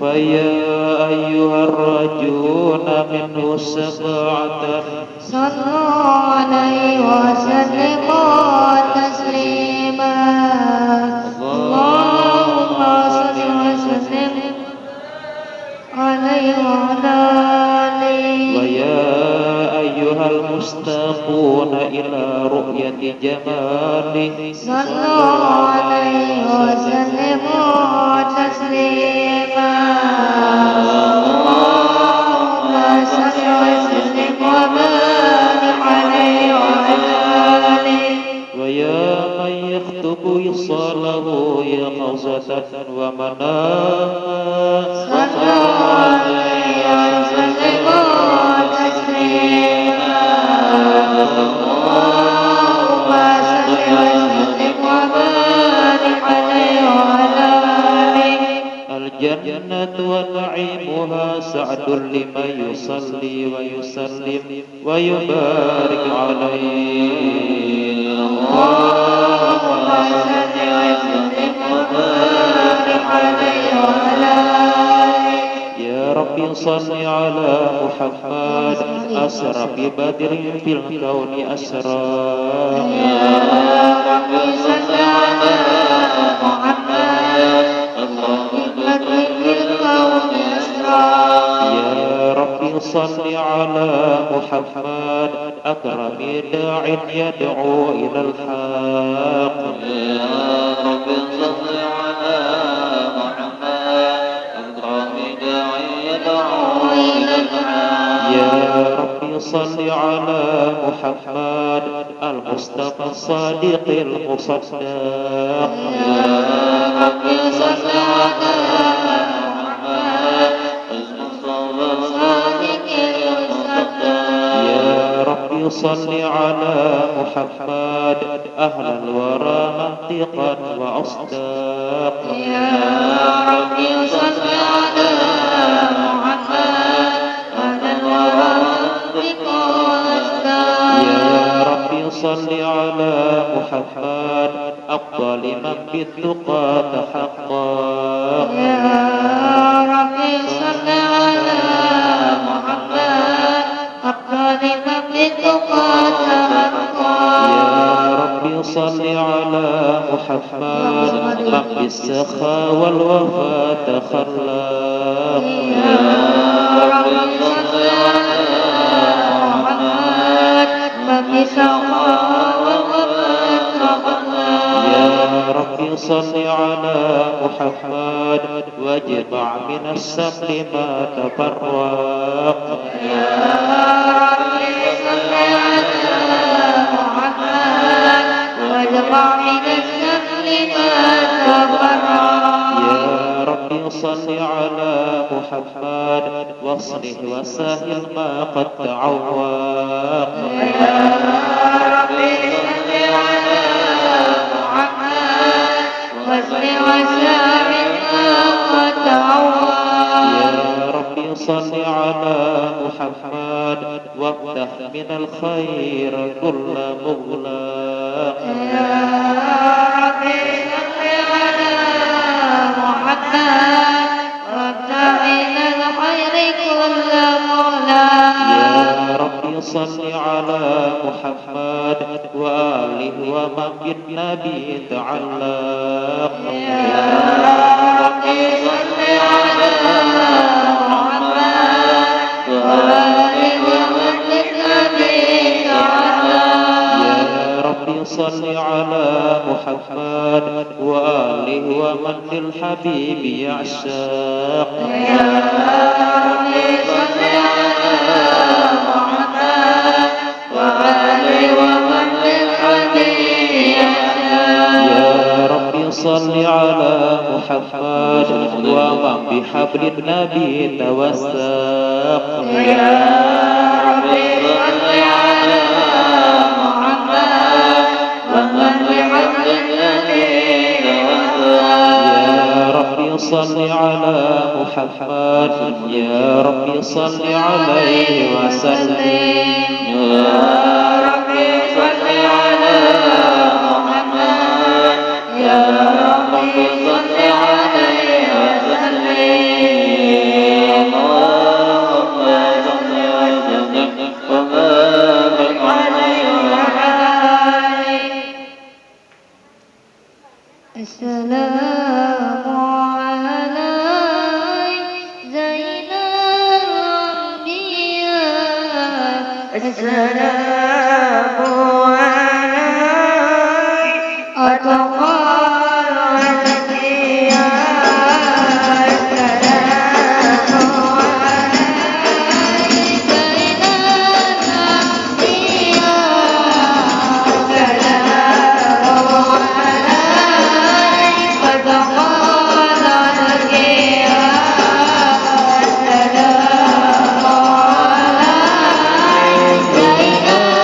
فيا أيها الراجون منه سبعة صلوا عليه وسلموا تسليما اللهم صل وسلم عليه وعلى آله. ويا أيها المشتاقون إلى رؤية جماله صلوا عليه وسلموا تسليما اللهم صل وسلم وبارك عليه وعلى آله. ويا من يخطب وصاله يقظة ومناما صلوا عليه وسلموا تسليما اللهم صل وسلم وبارك عليه وعلى آله. الجنة ونعيمها سعد لمن يصلي ويسلم ويبارك عليه اللهم صل وسلم وبارك عليه وعلى آله. يا رب صل على محمد أسرى ببدر في الكون أسرى يا رب صل على محمد ببدر في الكون أسرى. يا رب صل على محمد أكرم داع يدعو إلى الحق يا رب صل على محمد أكرم داعي يدعو إلى الحق. يا رب صل على محمد المصطفى الصادق المصدق يا رب صل على محمد المصطفى الصادق المصدق. يا رب صل على محمد أهل الورى منطقا وأصداق يا رب صل على محمد على الورى والأصداق. يا رب صل على محمد أفضل من بالتقى تحقق يا رب صل على محمد أفضل من بالتقى تحقق. يا رب صل على محمد من بالسخاء والوفاء تخلق يا رب صل على محمد من بسخاء والوفاء تخلق. يا رب صل على محمد واجمع من السمن ما تفرق يا رب صل على محمد واجمع من السهل ما تفرق. يا رب صل على محمد واصلح وسهل ما قد تعوق يا رب صل على محمد واصلح وسهل ما قد تعوق. يا رب صل على محمد وافتح من الخير كل مغلاق يا رب صل على محمد وافتح من الخير كل مغلاق. يا رب صل على محمد وآله ومن بالنبي تعلق يا رب صل على محمد وآله ومن بالنبي تعلق. يا رب صل على محمد وآله ومن للحبيب يعشق يا رب صل على محمد وآله ومن بالحبيب يعشق. يا رب صل على محمد ومن بحبل النبي توثق يا رب صل على محمد ومن بحبل النبي توثق. يا رب صل على محمد يا رب صل عليه وسلم يا رب صل على محمد يا رب صل عليه وسلم. السلام عليك زين الأنبياء السلام عليك أتقى الأنبياء السلام عليك زين الأنبياء السلام عليك أتقى الأنبياء السلام عليك زين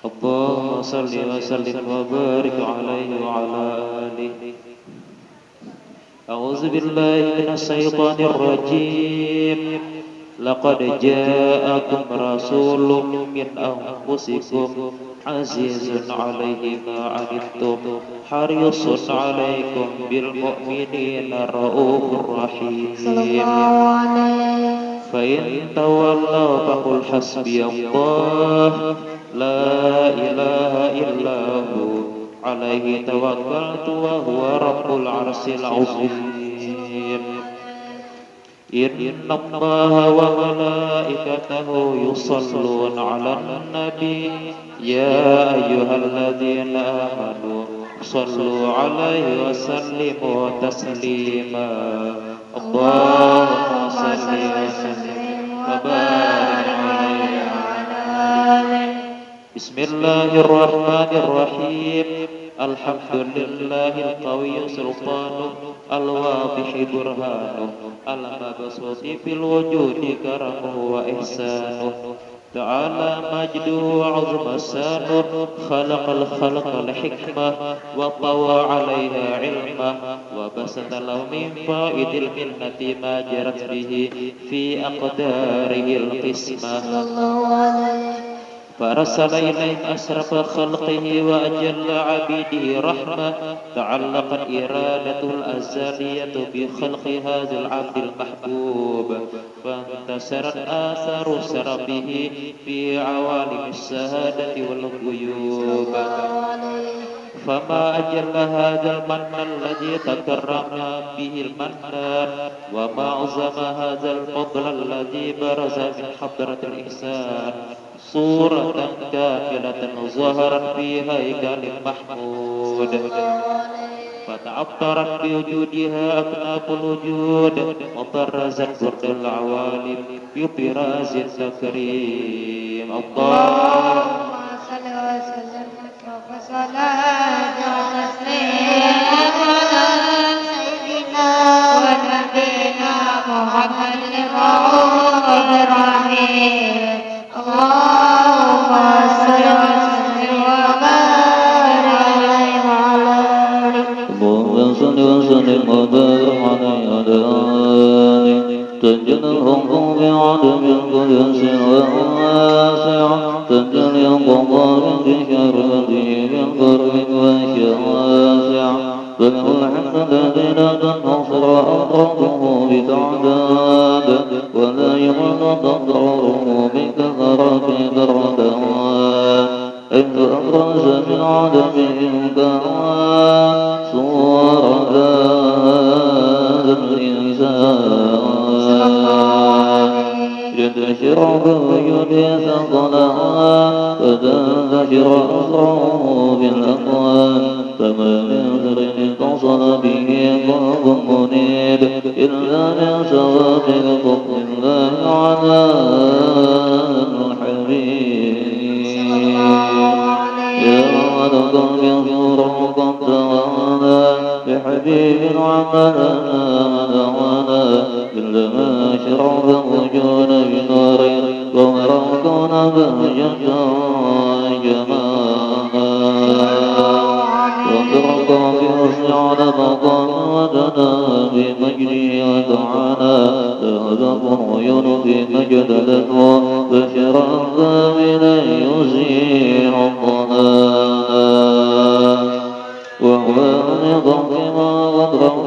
اللهم صل وسلم وبارك عليه وعلى آله. أعوذ بالله من الشيطان الرجيم. لقد جاءكم رسول من أنفسكم عزيز عليه ما عنتم حريص عليكم بالمؤمنين رؤوف رحيم. فإن تولوا فقل حسبي الله لا إله إلا هو عليه توكلت وهو رب العرش العظيم. إن الله وملائكته يصلون على النبي يا أيها الذين آمنوا صلوا عليه وسلموا تسليما. اللهم صل وسلم وبارك عليه وعلى آله. بسم الله الرحمن الرحيم. الحمد لله القوي سلطانه الواضح برهانه المبسوط في الوجود كرمه وإحسانه تعالى مجده وعظم شانه. خلق الخلق الحكمة وطوى عليها علمه وبسط له من فائد المنة ما جرت به في أقداره القسمة. فأرسل إليهم أشرف خلقه وأجل عبيده رحمة. تعلقت إرادته الأزلية بخلق هذا العبد المحبوب فانتشرت آثار شرفه في عوالم الشهادة والغيوب. فما أجل هذا المن الذي تكرمنا به المنان وما أعظم هذا الفضل الذي برز من حضرة الإحسان صورة كاملة ظهرت في هيكل محمود فتعطرت بوجودها أكناف الوجود وبرزت برد العوالم ببراز التكريم. اللهم صل وسلم وصلاة وتسليم على سيدنا ونبينا محمد الرؤوف الرحيم. اللهم صل وسلم وبارك عليه وعلى آله. اللهم صل وسلم وبارك عليه وعلى آله. تنجل الحكم بعدم القدس الواسع تنجل القضاء بشرته بالقرب والشواسع. فله الحمد الذي لا تنحصر أطرته بتعداد ولا يمن تضرره بكثرة الردوات. إذ أبرز من عدم إمكان صور ذات الإنسان ينتشر بوجود ثقلها فتنتشر أسرعه بالأقوال. فما من ذر اتصل به قلب منيب إلا من ثواب الفضل الله على الحبيب. يا ولد يزور قد توانا بحبيب عملنا مدعونا كلما شرب وجود بنور ومركون بهجة جمالا وترك بحسن على مقام ودنا بمجده ودعانا تهدف العيون في مجدلة بشرا ثامنا يزيل الضلال وهو نظام ما غدره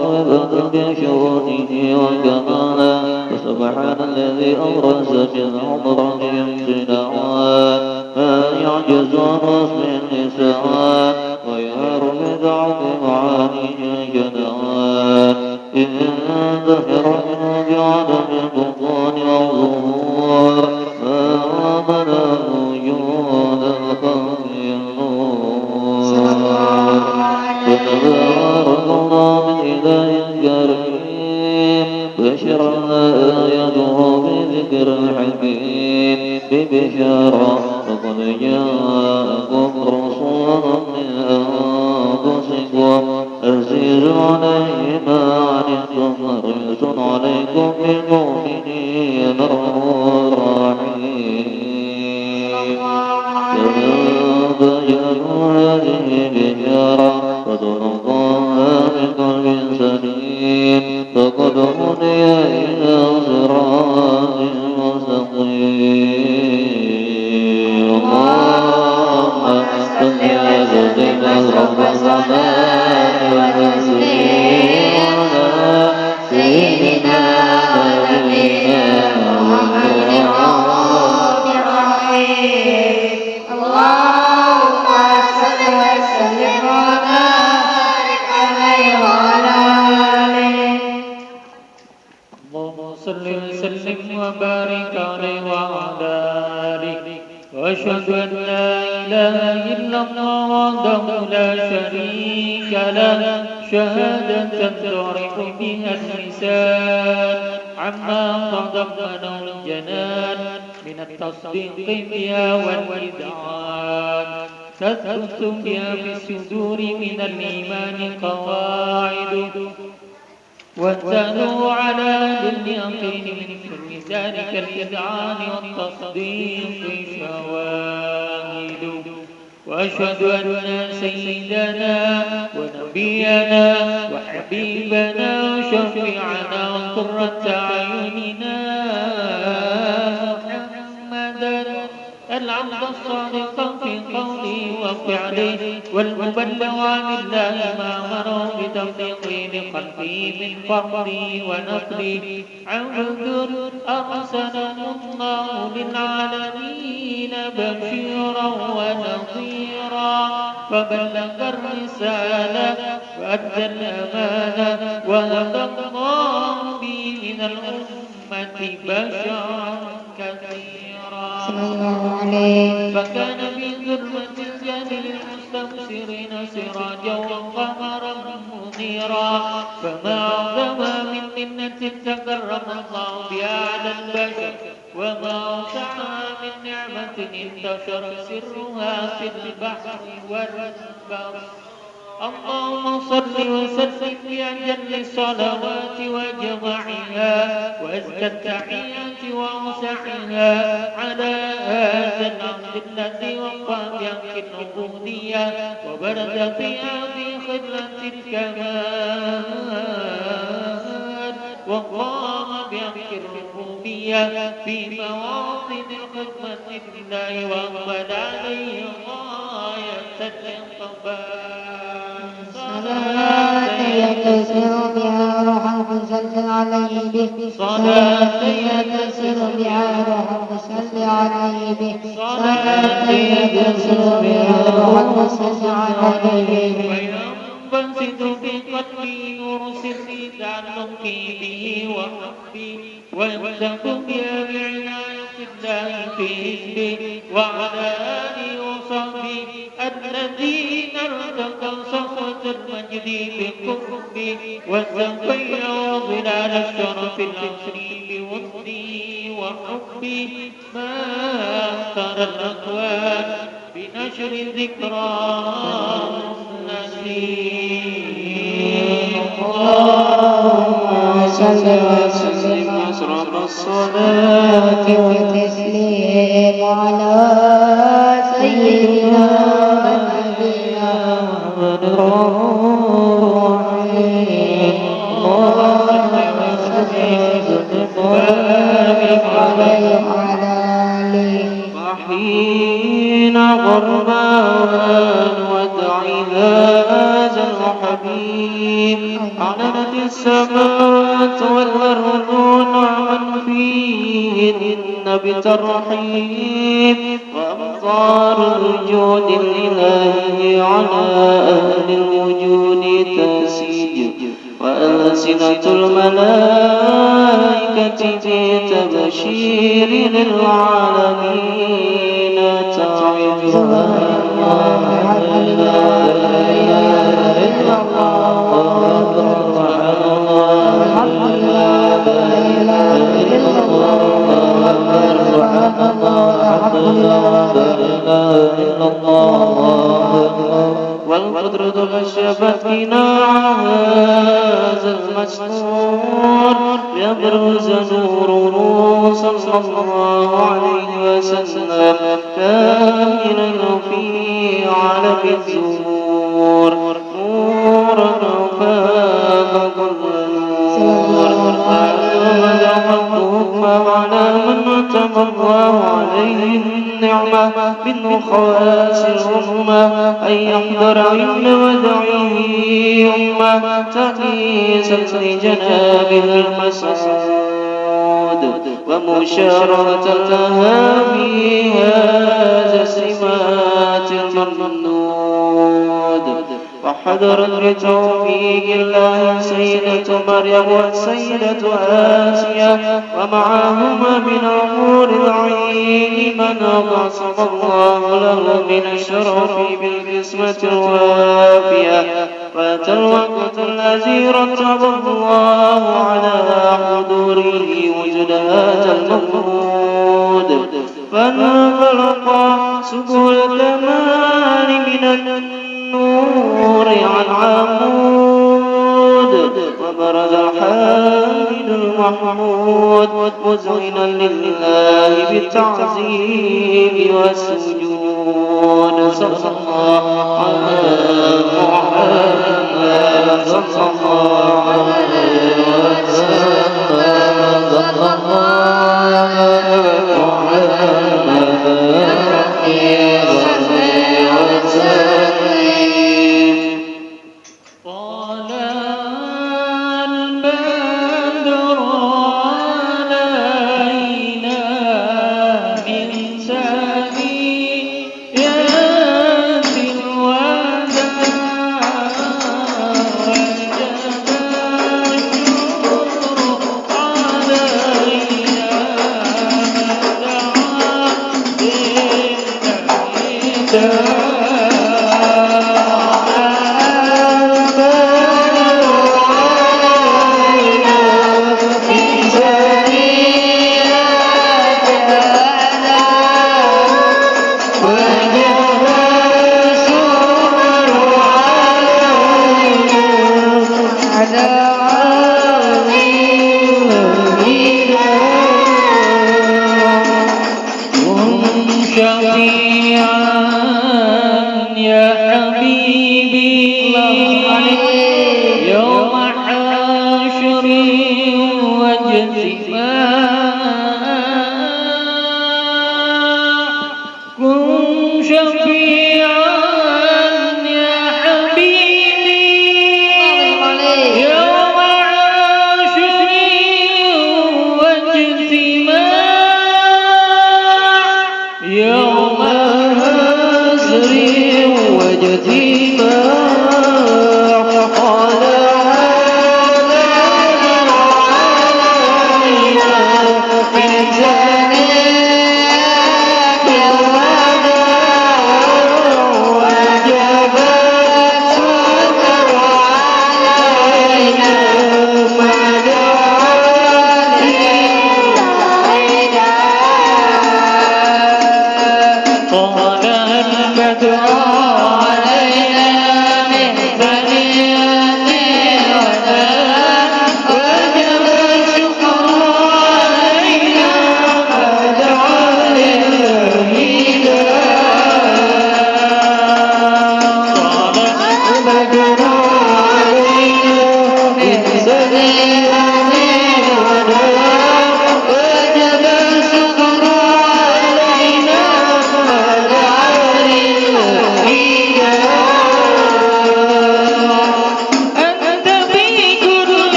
بشؤونه وكمالا. فسبحان الذي أبرز من عمره امتناعا ما يعجز عن وصف النساء ويهار بدعم معانيه جنوات. إن ظهر منه بعدم البطون والظهور ما آمن وجود الخلق النور. فتباركنا من إله كريم بشرنا آياته بذكر الحكيم ببشارة. فقد جاءكم رسول من أنفسكم عزيز عليه ما عنتم حريص عليكم بالمؤمنين رؤوف رحيم. وسلم وبارك عليه وعلى آله وأشهد أن لا إله إلا الله وحده لا شريك له شهادة تعرف بها اللسان عما تضمنه الجنان من التصديق بها والإذعان تثبت بها في الصدور من الإيمان قواعد وتلو على لليقين من ذلك الإذعان والتصديق شواهد وأشهد أن سيدنا ونبينا وحبيبنا وشفيعنا وقرة أعيننا محمدا العبد الصادق في قوله وفعله والمبلغ عن الله ما أمره بتبليغه لقلبه من فرضه ونقله عبد أرسله الله للعالمين بشيرا ونظيرا فبلغ الرسالة وأدى الأمانة وهدى الله به من الأمة بشرا كثيرا فكان في ظلمة الجهل للمستبصرين سراجا وقمرا منيرا فما أعظم من منة تكرم الله بها على البشر وما أوسع من نعمة انتشر سرها في البحر والبر اللهم صل وسلم بأجل الصلوات وجمعها وأزكى التحيات وأوسعها على هذا العبد الذي وقى بحق العبودية وبرز فيها في خدمة الكمال وقام بحق الربوبية في مواطن الخدمة لله وأقبل عليه غاية الإقبال صلاة يتسر بها روحا صل عليه به صلاة يتسر بها روحا صل عليه به صلاة يتسر بها روحا صل عليه به وينبسط بقلبي يرسل تعلقي به وحبي ويمسك بها بعناية الله في حزبه وعلى آله وصحبه الذين ارتقوا صفوة المجد بقربه وتبيعوا ظلال الشرف العشري بوصله وحبه ما أكثر الأكوان بنشر ذكرى النسيم اللهم صل وسلم أسرع الصلاة والتسليم على سيدنا ونبينا محمد الرحيم اللهم صل وسلم وبارك عليه وعلى آله وحين غربان ودعي هذا الحبيب علنت السماوات والأرض نعما فيهن بترحيب وأمطار الجود الإلهي على أهل الوجود تسيج وألسنة الملائكة في تبشير للعالمين تعج والقدرة غشبت بناع هذا المسنون يبرز نوره صلى الله عليه وسلم كاملا في علم الزهور نورا فاق كل نور وعلى من أتم الله عليه النعمة من خواص الأمة أن يحضر عند ودعه أمة تأنيسا لجنابه المسعود ومشارة لها في هذا السمات الممنود وحضرت بتوفيق الله سيدة مريم والسيدة آسيا ومعهما من أمور العين من قسم الله له من الشرف بالقسمة الوافية فأتى الوقت الذي رتب الله على حضوره وجد هذا المفقود فانطلق سبل الكمال من النور عن عمود وبرز الحامد المحمود مذعنا لله بالتعظيم والسجود صلى الله على محمد صلى الله عليه وسلم صلى الله على محمد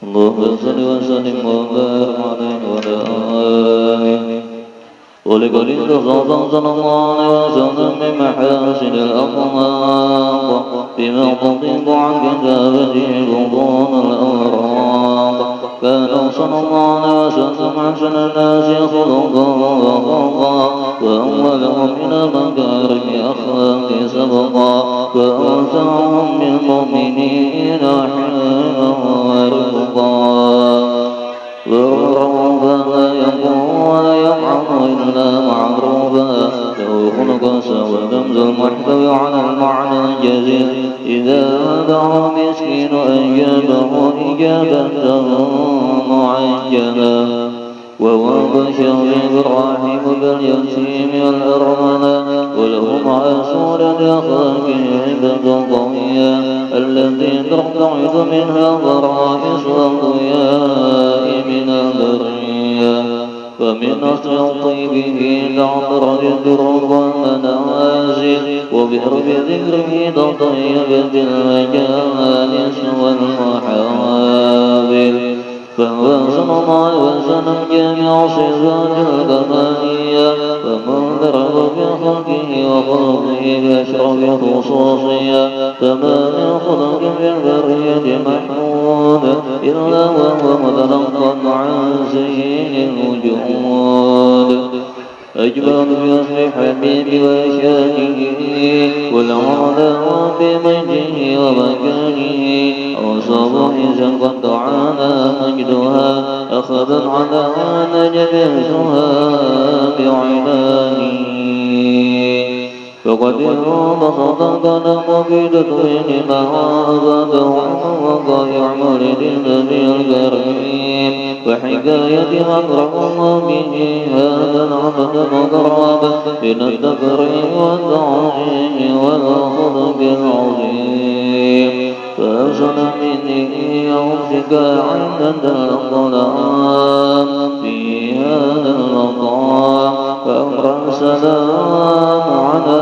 اللهم صل وسلم وبارك عليه وعلى آله ولقد انتصر صلى الله عليه وسلم من محاسن الأخلاق بما تطيب عن كتابته بطون الأوراق كان صلى الله عليه وسلم أحسن الناس خلقا وخلقا وأولهم من مكارم أخلاق سبقا وأوسعهم بالمؤمنين حلما ورفقا وربا لا يقوم ولا يفعل إلا معروفا له خلق سوى الرمز المحتوي على المعنى الجزيل إذا دعا مسكين أجابه إجابة معجلة وهو البشر الرحيم باليتيم والأرملة ولهم عسول الأخلاق عدة قوية التي ترتعد منها ضرائس الضياء من البرية فمن أصل طيبه تعطر الدروب والمنازل وبحرب ذكره تطيبت المجالس والمحافل فهو صلى الله عليه وسلم جامع صفات الكمالية فمن ضرب بخلقه وخلقه بأشرف خصوصية فما من خلق بالبرية محمود إلا وهو متلقى عن سيد الوجود أجمل بأصل حبيب وشانه والعظام بمجده ومكانه أوصاب إذا قد دعانا مجدها أخذا على نجبتها بعنانه فقد انبسط القلم بتدوين ما أبده وقائع مرد النبي الكريم وحكاية مقرب الله به هذا العبد مقرب من التكريم والتعظيم والخلق العظيم فأرسل مني يومك عند الظلام في هذا المقام فأمر السلام على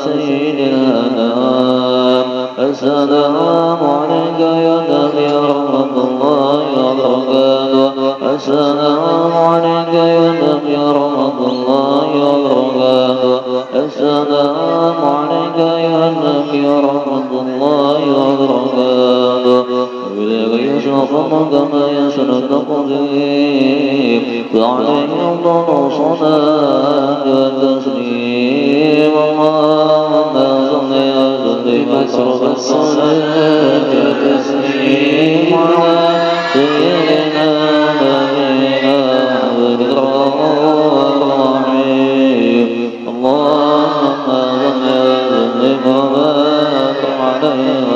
سيد الأنام السلام عليك يا نبي رحمة الله وبركاته السلام عليك يا نبي رحمة الله وبركاته السلام عليك يا نبي رحمة الله وبركاته وبذلك يشرف كما يسر التقديم فعليه أفضل الصلاة والتسليم اللهم صل وسلم أشرف الصلاة والتسليم على سيدنا نبينا عبد الرحيم اللهم صل وسلم وبارك عليه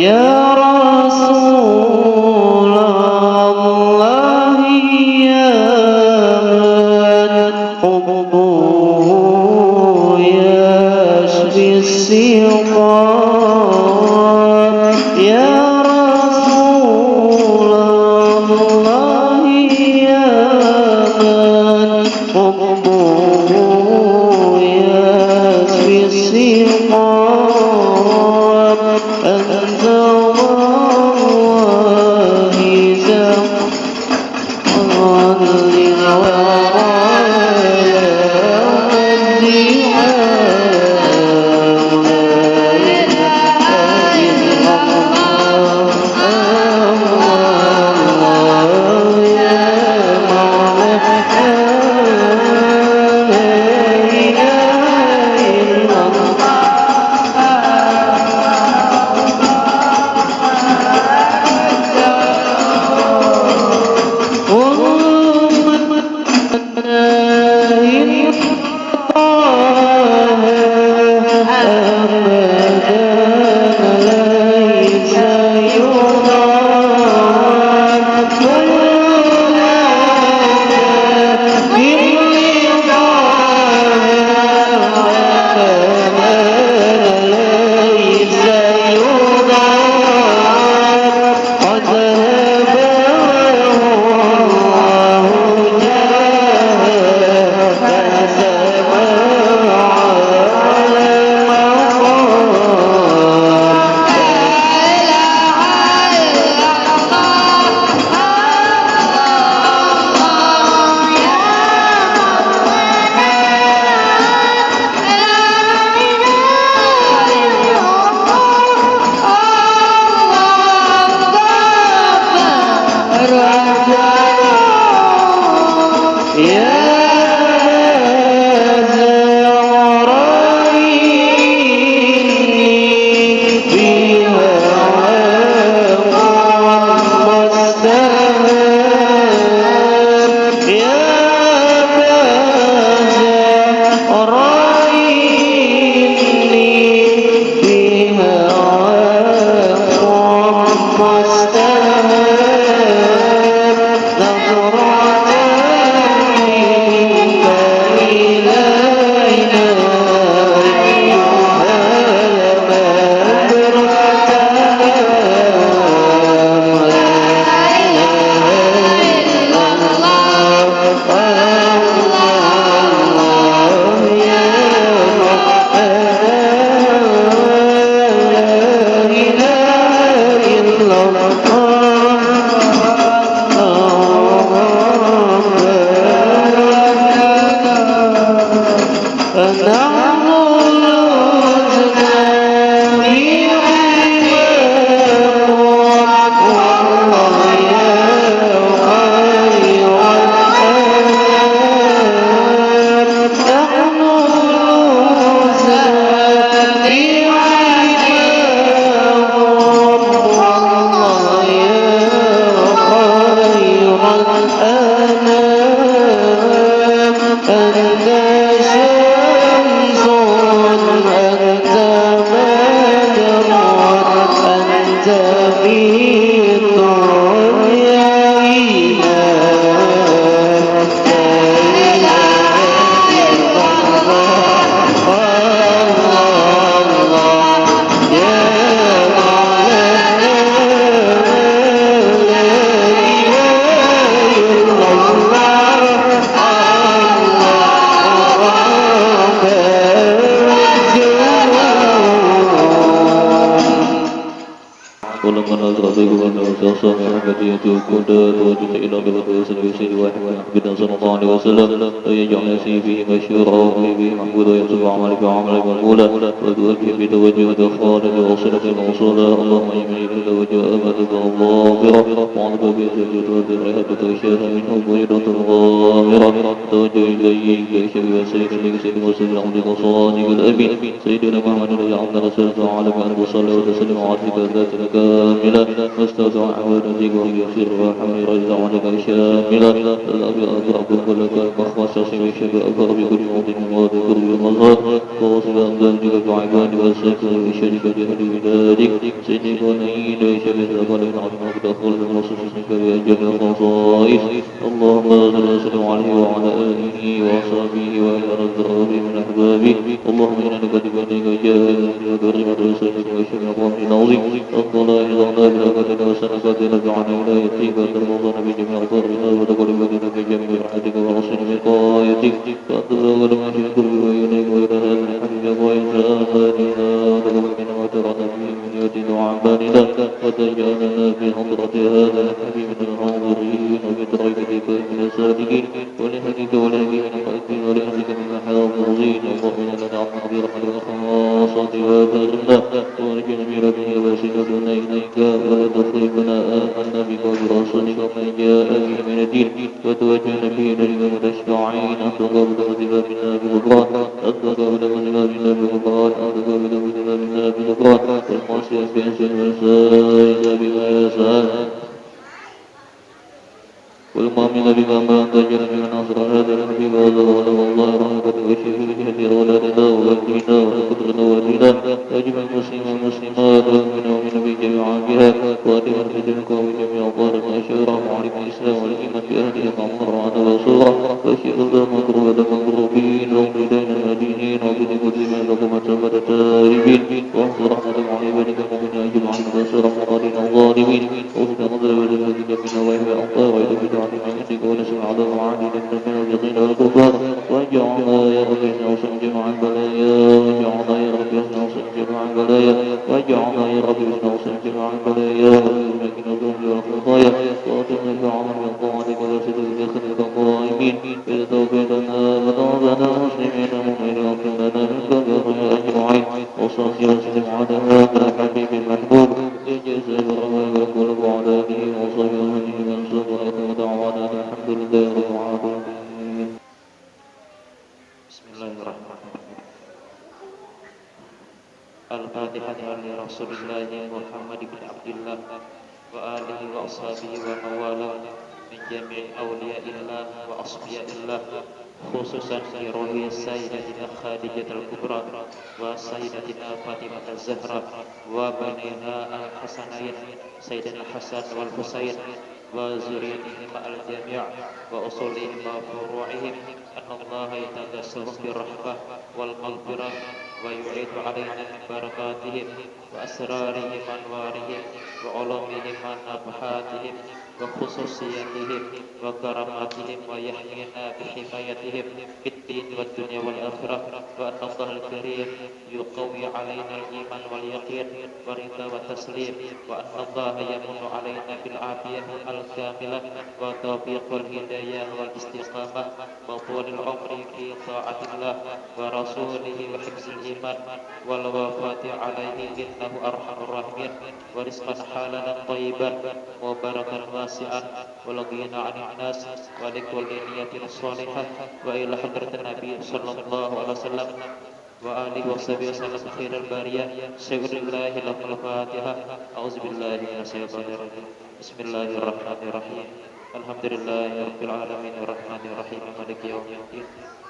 يا رسول الله يا من حبه يشفي السقام يا رسول الله يا من حبه يشفي السقام أنت الله سيدنا محمد وجعلنا رسول الله على أن صلى وسلم وعافيك ذات كاملة واستودع عودتك وهي خير وحمل رجل عنك شاملة الأبي أبرأكم ولك المخوص سمي شبه أبرأ بكل موضع وذكر بالمظهر ووصل أمدانك بعباد والسكر وشرك جهل بلادك سيدك ونعين وشبه ذبالين عظمك دخل المصر اسمك بأجل الخصائص اللهم صل وسلم عليه وعلى آله وصحبه وإلى الذراب من أحبابه اللهم إنا نكتب إليك جاهل وكرمة رسولك وشبه قومه العظيم الله إذا بلغتنا وسنكتنا بعنا ولايتك وترمضنا بجميع قربنا وتقربنا بجميع رحمتك ورسل بقايتك فأتبلغ لما في القرب وإليك وإلى هذا الحبيب وإنساننا وتقبلنا وترعنا به من يدنا وعبادنا وتجعلنا في حضرة هذا الحبيب من الحاضرين وبطريقتك من السابقين ولحقك ولهديك من القائدين ولحقك من الحافظين اللهم إنا نعم برحمتك الخاصة وترمنا ونجنا بربه وسيدنا إليك ولا تخربنا آمنا بك وبرسولك ومن جاء به من الدين وتوجهنا به إليك متشفعين أن تقبل بنا بغفران أن تقبل بنا بغفران أن تقبل بنا بغفران والمعصية بأسر والسائل بما يسأل والمؤمن بما ما أنتجل من نصر هذا الحبيب وزغل والله رحمة وشفي جهد أولادنا ووالدنا وقدرنا والدنا أجمع المسلم والمسلمات ومن بجميع بها وأتم الفتنك وبجميع طارق أشيرا وعلم الإسلام والإيمان بأهله معمرا وصورا وشيخ الله مكروبة مكروبين ومدين المدينين وبدي مسلما لكم ثبت تائبين واحفظ رحمتك عن عبادك ومن أجمع المبصر مقارن الظالمين وفق نظر ولدك من ويهوى أمطار ويدك عن عندك ونسمع على معادي للنبي واليقين والكفار واجعلنا يا رب يحسن جمع البلايا واجعلنا يا رب يحسن جمع البلايا واجعلنا يا رب يحسن جمع البلايا ولكن الذنب والخطايا واتمك عمل من طاعتك وسلك بخيرك القائمين إذا توفيتنا فتوفنا مسلمين مؤمنين واغفر لنا منك بخير أجمعين وصلي وسلم على هذا الحبيب المحبوب الجزاء والرحمة والقلب على آله وصحبه من صدق ودعوانا الحمد لله رب العالمين. بسم الله الرحمن الرحيم. الفاتحة لرسول الله محمد بن عبد الله وآله وأصحابه ومن والاه من جميع أولياء الله وأصفياء الله خصوصا في روح سيدتنا خديجة الكبرى وسيدتنا فاطمة الزهراء وبنيها الحسنين سيدنا الحسن والحسين وذريتهما الجميع وأصولهم وفروعهم أن الله يتغسل بالرحمة والمغفرة ويعيد علينا من بركاتهم وأسرارهم وأنوارهم وعلومهم ونفحاتهم وخصوصياتهم وكراماتهم ويحيينا بحمايتهم في الدين والدنيا والآخرة وأن الله الكريم يقوي علينا الإيمان واليقين والرضا والتسليم وأن الله يمن علينا بالعافية الكاملة وتوفيق الهداية والاستقامة وطول العمر في طاعة الله ورسوله وحفظ الإيمان والوفاة عليه إنه أرحم الراحمين ورزقا حلالا طيبا وبركا واسعا ولقينا عن الناس ولكل نية صالحة وإلى حضرة النبي صلى الله عليه وسلم وآله وصحبه وسلم خير البارية سيد الله لكم الفاتحة أعوذ بالله من الشيطان الرجيم بسم الله الرحمن الرحيم الحمد لله رب العالمين الرحمن الرحيم مالك يوم الدين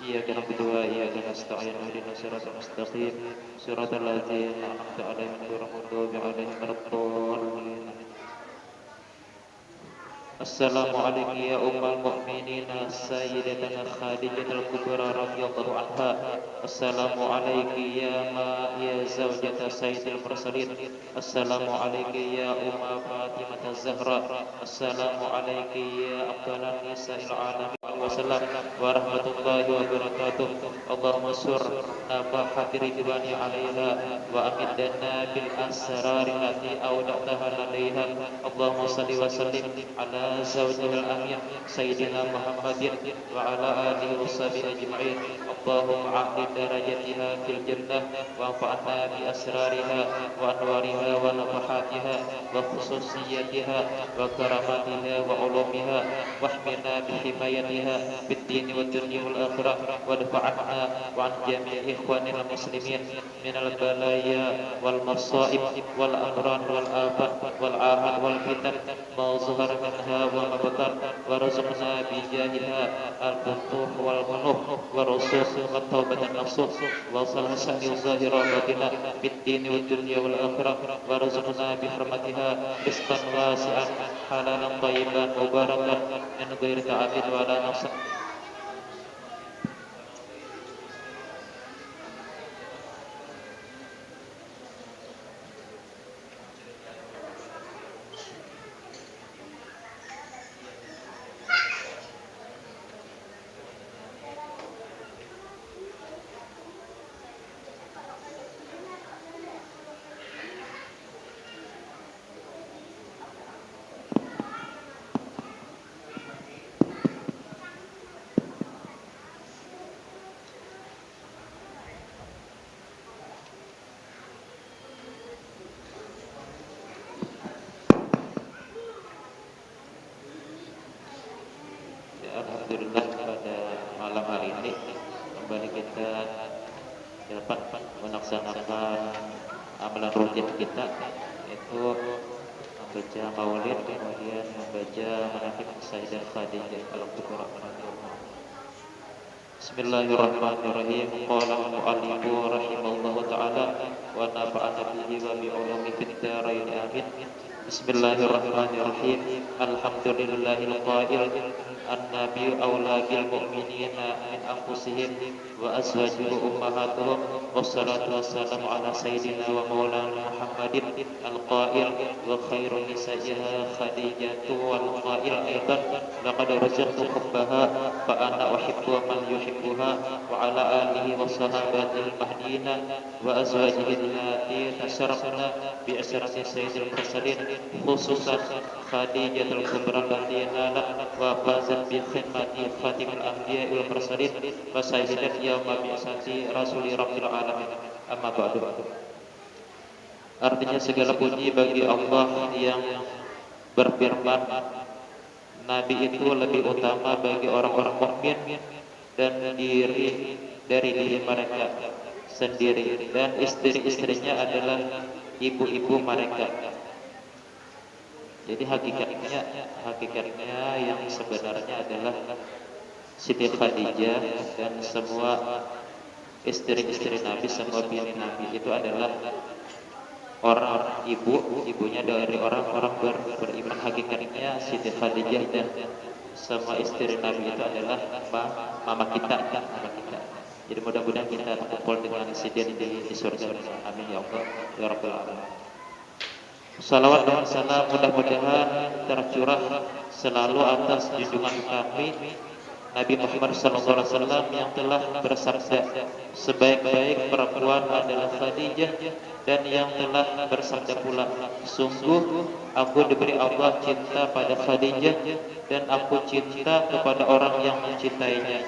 إياك نعبد وإياك نستعين اهدنا الصراط المستقيم صراط الذين أنعمت عليهم غير المغضوب عليهم ولا الضالين Assalamualaikum ya ummul mu'minin sayyidatuna Khadijatul Kubra radhiyallahu anha. Assalamualaikum ya zaujata sayyidil mursalin. Assalamualaikum ya umma Fatimah Az-Zahra. Assalamualaikum ya afdalan nisa'il alamin wa salam wa rahmatullahi wa barakatuh. Allahumma sur naba hadiri dibani alaiha wa amidna bil asrar allati awda'taha ladaiha. Allahumma salli wa sallim ala zawjihil amin sayyidina Muhammadin wa ala alihi wa sahbihi ajma'in. Allahumma a'li darajatiha fil jannah wa anfa'na bi asrariha wa anwariha wa nafahatiha wa khususiyatiha wa karamatiha wa ulumiha wa ahmina bi himayatiha bid dini wa dunya wal akhirah wa dafa'na wa an jami'i ikhwanil muslimin minal balaya wal masaib wal amran wal afat wal ahad wal fitan ma zahara minha wa ma batan wa razaqna bi jahiha al futuh wal manuh wa rusuh wa taubatan nasuh wa salahsan zahira batina bid dini wa dunya wal akhirah wa razaqna bi hurmatiha rizqan wasi'an halalan thayyiban mubarakan min ghairi ta'abin wa la nafsan. Alhamdulillah pada malam hari ini kembali kita dapat melaksanakan amalan rutin kita, yaitu membaca maulid, kemudian membaca manaqib Sayyidah Khadijah Al-Kubra. Bismillahirrahmanirrahim. Qala al-mu'allif rahimahullahu ta'ala wa nafa'ana bihi wa bi ulumi fid dharain amin. Bismillahirrahmanirrahim. Alhamdulillahil qa'il an-nabiyyu awla bil mu'minina min anfusihim wa azwajuhu ummahatuhum wassalatu wassalamu ala sayyidina wa maulana Muhammadin al-qa'il wa khairu nisa'iha Khadijatu wal qa'il aidan laqad razaqtu hubbaha fa ana uhibbu man yuhibbuha wa ala alihi wa sahabatil mahdina wa azwajihi allati tasarrafna bi asrati sayyidil mursalin khususan Khadijatul Kubra allati nalat wa fazat bi khidmati khatimil anbiya wal mursalin wa sayyidat yauma bi'sati rasuli rabbil alamin. Amma ba'du. Artinya segala puji bagi Allah yang berfirman, Nabi itu lebih utama bagi orang-orang mukmin dan dari diri mereka sendiri, dan istri-istrinya adalah ibu-ibu mereka. Jadi hakikatnya yang sebenarnya adalah Siti Khadijah dan semua istri-istri Nabi, semua bini Nabi itu adalah orang ibunya dari orang-orang beriman. Hakikatnya Siti Khadijah dan semua istri Nabi itu adalah mama kita. Jadi mudah-mudahan kita kumpul dengan sidin di surga. Amin ya Allah ya rabbal alamin. Salawat dan salam mudah-mudahan tercurah selalu atas junjungan kami Nabi Muhammad SAW yang telah bersabda, sebaik-baik perempuan adalah Khadijah, dan yang telah bersabda pula, sungguh aku diberi Allah cinta pada Khadijah dan aku cinta kepada orang yang mencintainya,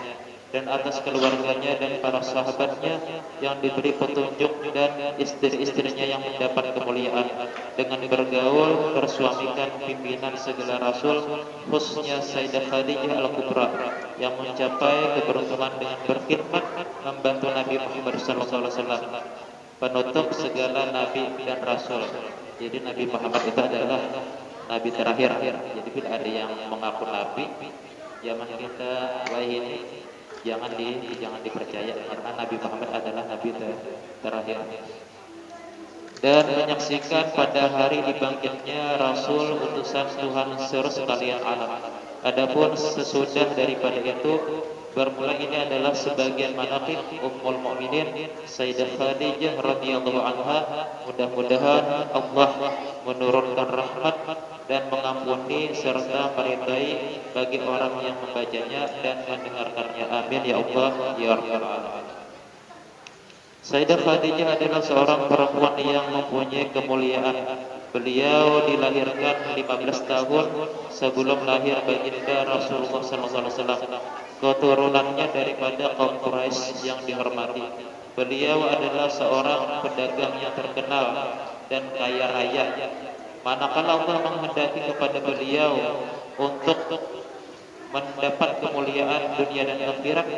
dan atas keluarganya dan para sahabatnya yang diberi petunjuk, dan istri-istrinya yang mendapat kemuliaan dengan bergaul bersuamikan pimpinan segala rasul, khususnya Sayyidah Khadijah Al-Kubra yang mencapai keberuntungan dengan berkhidmat membantu Nabi Muhammad SAW, penutup segala nabi dan rasul. Jadi Nabi Muhammad itu adalah nabi terakhir. Jadi bila ada yang mengaku nabi zaman kita ini, jangan dipercaya, karena Nabi Muhammad adalah nabi terakhir. dan menyaksikan pada hari dibangkitnya Rasul utusan Tuhan seluruh sekalian alam. Adapun sesudah daripada itu bermula ini adalah sebagian manaqib Ummul Mukminin Sayyidah Khadijah radhiyallahu anha. Mudah-mudahan Allah menurunkan rahmat dan mengampuni serta meridai bagi orang yang membacanya dan mendengarkannya. Amin ya Allah ya rabbal alamin. Sayyidah Khadijah adalah seorang perempuan yang mempunyai kemuliaan. Beliau dilahirkan 15 tahun sebelum lahir baginda Rasulullah SAW. Keturunannya daripada kaum Quraisy yang dihormati. Beliau adalah seorang pedagang yang terkenal dan kaya raya. Manakala Allah menghendaki kepada beliau untuk mendapat kemuliaan dunia dan akhirat,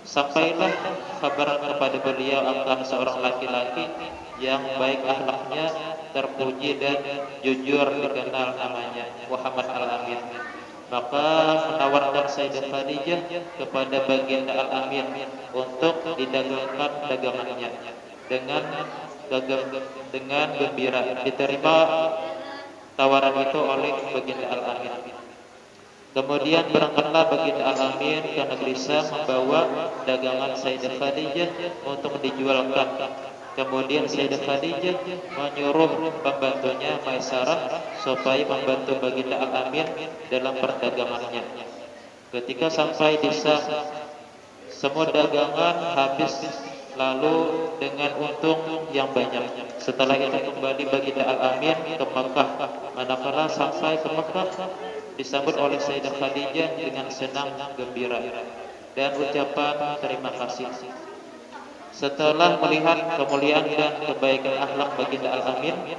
sampailah kabar kepada beliau akan seorang laki-laki yang baik akhlaknya, terpuji dan jujur, dikenal namanya Muhammad Al-Amin. Maka menawarkan Sayyidah Khadijah kepada baginda Al-Amin untuk didagangkan dagangannya dengan gembira. Diterima tawaran itu oleh baginda Al-Amin. Kemudian berangkatlah baginda Al-Amin ke negeri Syam membawa dagangan Sayyidah Khadijah untuk dijualkan. Kemudian Sayyidah Khadijah menyuruh pembantunya Maisarah supaya membantu baginda Al-Amin dalam perdagangannya. Ketika sampai di Syam, semua dagangan habis lalu dengan untung yang banyak. Setelah itu kembali baginda Al-Amin ke Mekah. Manakala sampai ke Mekah, disambut oleh Sayyidah Khadijah dengan senang gembira dan ucapan terima kasih. Setelah melihat kemuliaan dan kebaikan akhlak baginda Al-Amin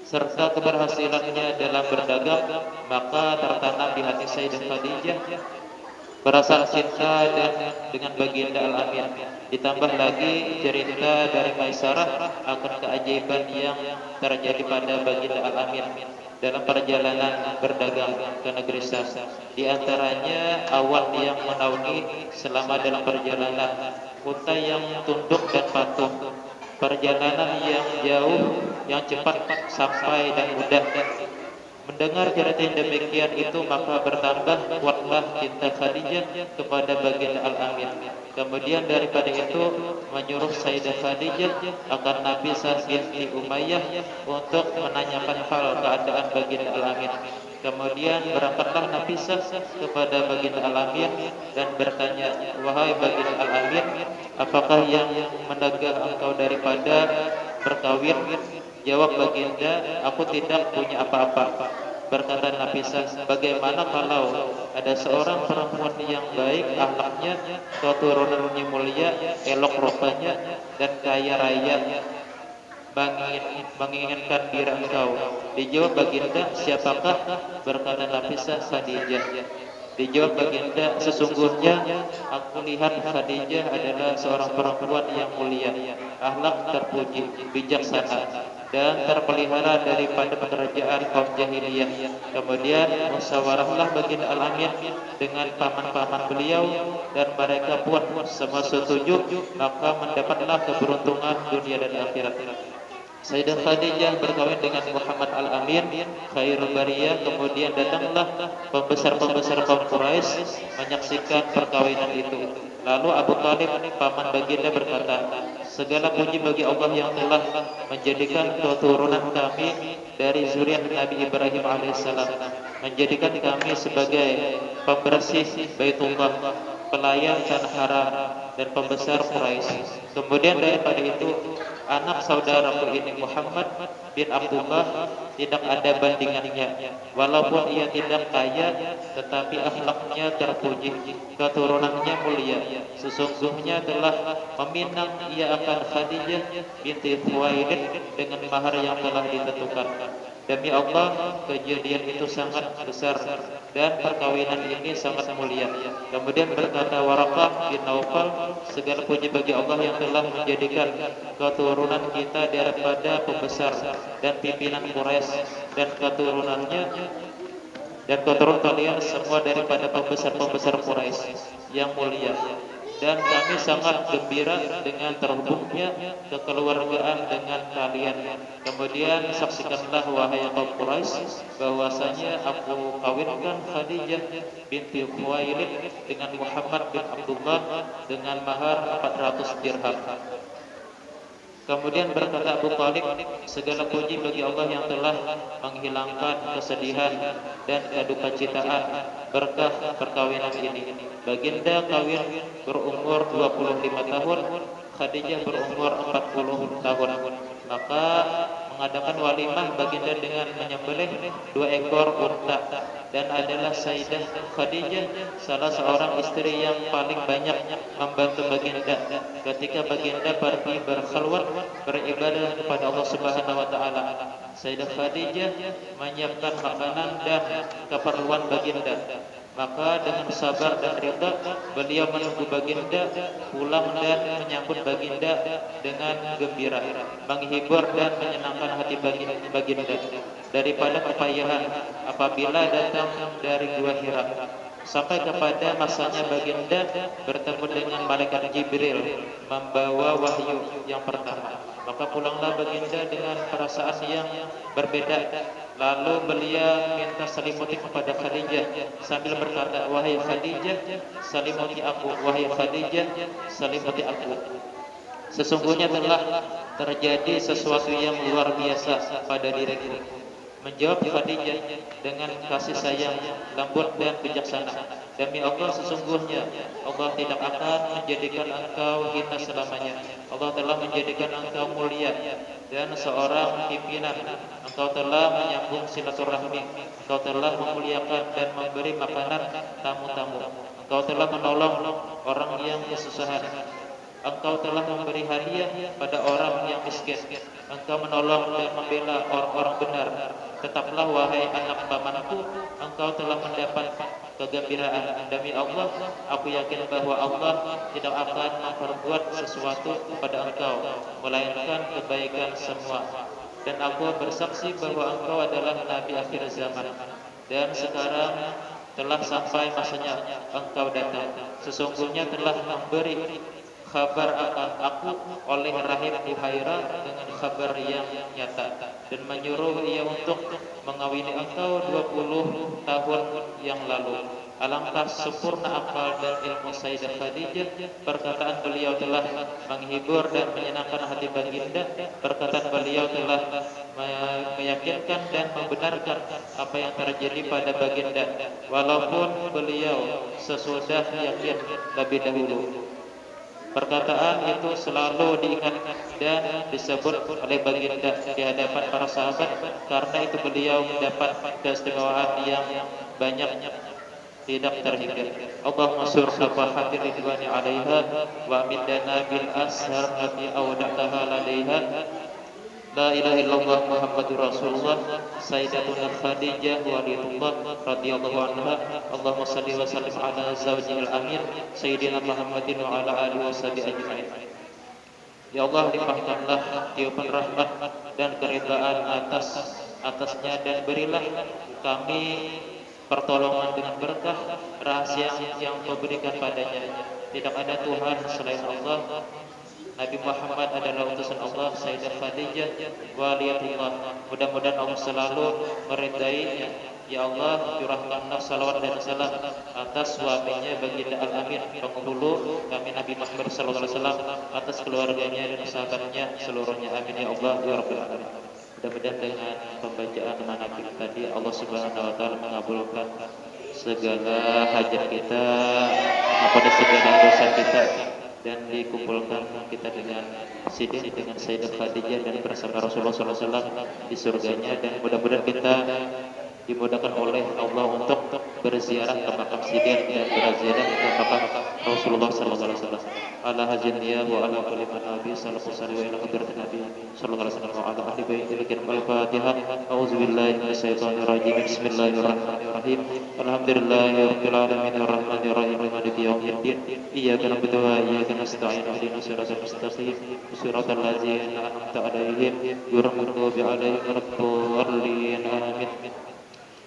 serta keberhasilannya dalam berdagang, maka tertanam di hati Sayyidah Khadijah perasaan cinta dan dengan baginda Al-Amin. Ditambah lagi cerita dari Maisarah akan keajaiban yang terjadi pada baginda Al-Amin dalam perjalanan berdagang ke negeri Syam. Di antaranya awan yang menaungi selama dalam perjalanan, unta yang tunduk dan patuh, perjalanan yang jauh, yang cepat sampai dan mudah. Mendengar cerita yang demikian itu, maka bertambah kuatlah cinta Khadijah kepada baginda Al-Amin. Kemudian daripada itu menyuruh Sayyidah Khadijah akan Nabisah binti Umayyah untuk menanyakan hal keadaan baginda Al-Amin. Kemudian berangkatlah Nabisah kepada baginda Al-Amin dan bertanya, "Wahai baginda Al-Amin, apakah yang menegah engkau daripada berkawin?" Jawab baginda, "Aku tidak punya apa-apa." Berkata Nabisah, "Bagaimana kalau ada seorang perempuan yang baik akhlaknya, keturunannya mulia, elok rupanya dan kaya raya, menginginkan diri engkau?" Dijawab baginda, "Siapakah?" Berkata Nabisah, "Khadijah." Dijawab baginda, "Sesungguhnya aku lihat Khadijah adalah seorang perempuan yang mulia, akhlak terpuji, bijaksana, dan terpelihara daripada pekerjaan kaum jahiliyah." Kemudian musyawarahlah baginda Al-Amin dengan paman-paman beliau dan mereka pun semua setuju, maka mendapatlah keberuntungan dunia dan akhirat. Sayyidah Khadijah berkawin dengan Muhammad Al-Amin khairul bariyah. Kemudian datanglah pembesar-pembesar kaum Quraisy menyaksikan perkawinan itu. Lalu Abu Thalib paman baginda berkata, "Segala puji bagi Allah yang telah menjadikan keturunan kami dari zuriat Nabi Ibrahim alaihissalam, menjadikan kami sebagai pembersih Baitullah, pelayan tanah haram dan pembesar Quraisy." Kemudian daripada itu, anak saudaraku ini Muhammad bin Abdullah tidak ada bandingannya. Walaupun ia tidak kaya, tetapi akhlaknya terpuji, keturunannya mulia. Sesungguhnya telah meminang ia akan Khadijah binti Khuwailid dengan mahar yang telah ditentukan. Demi Allah, kejadian itu sangat besar dan perkawinan ini sangat mulia. Kemudian berkata Waraqah bin Naufal, "Segala puji bagi Allah yang telah menjadikan keturunan kita daripada pembesar dan pimpinan Quraisy dan keturunannya dan keturunan kalian semua daripada pembesar-pembesar Quraisy yang mulia." dan kami sangat gembira dengan terhubungnya kekeluargaan dengan kalian. Kemudian saksikanlah wahai kaum Quraisy bahwasanya aku kawinkan Khadijah binti Khuwailid dengan Muhammad bin Abdullah dengan mahar 400 dirham. Kemudian berkata Abu Thalib, segala puji bagi Allah yang telah menghilangkan kesedihan dan kedukacitaan berkah perkawinan ini. Baginda kawin berumur 25 tahun, Khadijah berumur 40 tahun. Maka mengadakan walimah baginda dengan menyembelih 2 ekor unta, dan adalah Sayyidah Khadijah salah seorang istri yang paling banyak membantu baginda ketika baginda pergi berkhulwat beribadah kepada Allah Subhanahu wa taala. Sayyidah Khadijah menyiapkan makanan dan keperluan baginda. Maka dengan sabar dan ridha beliau menunggu baginda pulang dan menyambut baginda dengan gembira, menghibur dan menyenangkan hati baginda daripada kepayahan apabila datang dari Gua Hira. Sampai kepada masanya baginda bertemu dengan malaikat Jibril membawa wahyu yang pertama. Maka pulanglah baginda dengan perasaan yang berbeda. Lalu beliau minta selimuti kepada Khadijah sambil berkata, wahai Khadijah, selimuti aku. Wahai Khadijah, selimuti aku. Sesungguhnya telah terjadi sesuatu yang luar biasa pada diriku. Menjawab Khadijah dengan kasih sayang, lembut dan bijaksana. Demi Allah, sesungguhnya Allah tidak akan menjadikan engkau hina selamanya. Allah telah menjadikan engkau mulia dan seorang pimpinan. Engkau telah menyambung silaturahmi. Engkau telah memuliakan dan memberi makanan tamu-tamu. Engkau telah menolong orang yang kesusahan. Engkau telah memberi hadiah pada orang yang miskin. Engkau menolong dan membela orang-orang benar. Tetaplah wahai anak pamanku, engkau telah mendapat kegembiraan. Demi Allah, aku yakin bahwa Allah tidak akan memperbuat sesuatu kepada engkau melainkan kebaikan semua. Dan aku bersaksi bahwa engkau adalah Nabi akhir zaman. Dan sekarang telah sampai masanya engkau datang. Sesungguhnya telah memberi kabar akan aku oleh rahim Buhairah dengan kabar yang nyata, dan menyuruh ia untuk mengawini engkau 20 tahun yang lalu. Alangkah sempurna akal dan ilmu Sayyidah Khadijah. Perkataan beliau telah menghibur dan menyenangkan hati baginda. Perkataan beliau telah meyakinkan dan membenarkan apa yang terjadi pada baginda, walaupun beliau sesudah yakin lebih dahulu. Perkataan itu selalu diingat dan disebut oleh baginda di hadapan para sahabat, karena itu beliau mendapat keistimewaan yang banyak tidak terhingga. Allahumma surha fahatir ridwani alaiha wa amidana bil ashar nabi awda'taha ladaiha. La ilaha illallah Muhammadur Rasulullah Sayyidatuna Khadijah waliyatullah radhiyallahu anha. Allahumma salli wa sallim ala zawjil amin Sayyidina Muhammadin wa ala alihi wa sahbihi ajma'in. Ya Allah, limpahkanlah tiupan rahmat dan keridhaan atasnya, dan berilah kami pertolongan dengan berkah rahasia yang Kau berikan padanya. Tidak ada Tuhan selain Allah. Nabi Muhammad adalah utusan Allah. Sayyidah Khadijah waliyatullah. Mudah-mudahan Allah selalu meridainya. Ya Allah, curahkanlah salawat dan salam atas suaminya baginda Al-Amin, penghulu kami Nabi Muhammad SAW, atas keluarganya dan sahabatnya seluruhnya. Amin ya Allah ya Rabbal Alamin. Mudah-mudahan dengan pembacaan manaqib tadi Allah Subhanahu wa taala mengabulkan segala hajat kita, mengampuni segala dosa kita, dan dikumpulkan kita dengan sidin dengan Sayyidah Khadijah dan bersama Rasulullah SAW di surganya. Dan mudah-mudahan kita dimudahkan oleh Allah untuk berziarah ke makam sidin dan berziarah ke makam Rasulullah SAW. Ala haziniyah wa ala kulli man nabi sallallahu alaihi wa sallam nabi sallallahu alaihi wa sallam wa ala ahli baitihi al-Fatihah. A'udzubillahi minasyaitonir rajim. Bismillahirrahmanirrahim. Alhamdulillahirabbil alamin arrahmanir rahim maliki yaumiddin. Iyyaka na'budu wa iyyaka nasta'in. Ihdinas siratal mustaqim siratal ladzina an'amta 'alaihim ghairil maghdubi 'alaihim waladdallin. Amin.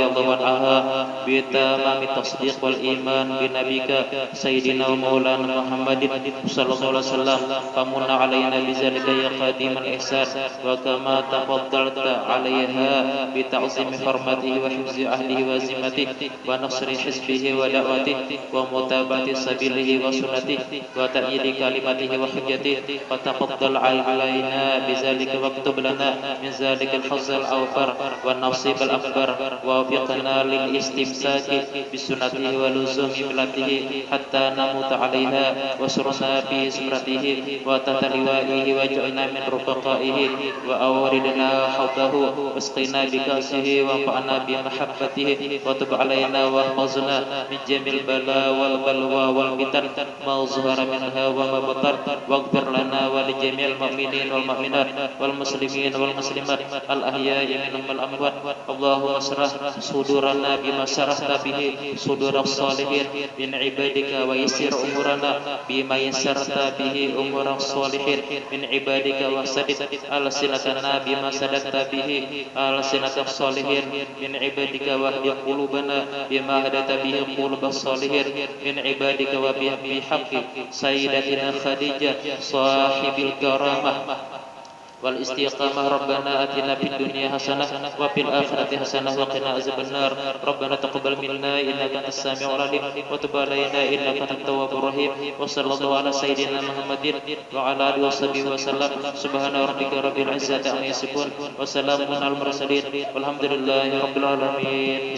radhiyallahu anha bi tamami tasdiq wal iman bi nabika sayyidina wa maulana Muhammadin sallallahu alaihi wasallam famunna alaina bi zalika ya qadimal ihsan wa kama tafaddalta alaiha bi ta'zimi hormatihi wa hifzi ahlihi wa zimmatihi wa nasri hizbihi wa da'watihi wa mutabati sabilihi wa sunnatihi wa ta'yidi kalimatihi wa hujjatihi wa tafaddal alaina bi zalika waktub lana min zalika al-hazz al-awfar wa nasib al-akbar wa wafiqna lil istimsaki bi sunnatihi wa luzumi millatihi hatta namuta alaiha wa surna bi sunnatihi wa tataliwaihi wa ja'alna min rufaqaihi wa awridna hawdahu wasqina bi kasihi wa fa'na bi mahabbatihi wa tub alaina wa hafazna min jamil bala wal balwa wal fitan ma zahara minha wa ma batan waghfir lana wa li jamil mu'minin wal mu'minat wal muslimin wal muslimat al ahya'i minhum wal amwat Allahumma asrah sudurana bima sarahta bihi suduras salihin min ibadika wa yassir umurana bima yassarta bihi umuras salihin min ibadika wa sadid alsinatana bima sadatta bihi alsinatas salihin min ibadika wa hdi qulubana bima hadata bihi qulubas salihin min ibadika wa bihi haqqi sayyidatina Khadijah sahibil karamah wal istiqamah rabbana atina fid dunya hasanah wa fil akhirati hasanah wa qina azabannar rabbana taqabbal minna innaka antas samiul alim wa tub alaina innaka antat tawwabur rahim wa sallallahu ala sayyidina Muhammadin wa ala alihi washabihi wasallam subhana rabbika rabbil izzati amma yasifun wa salamun alal mursalin walhamdulillahi rabbil alamin.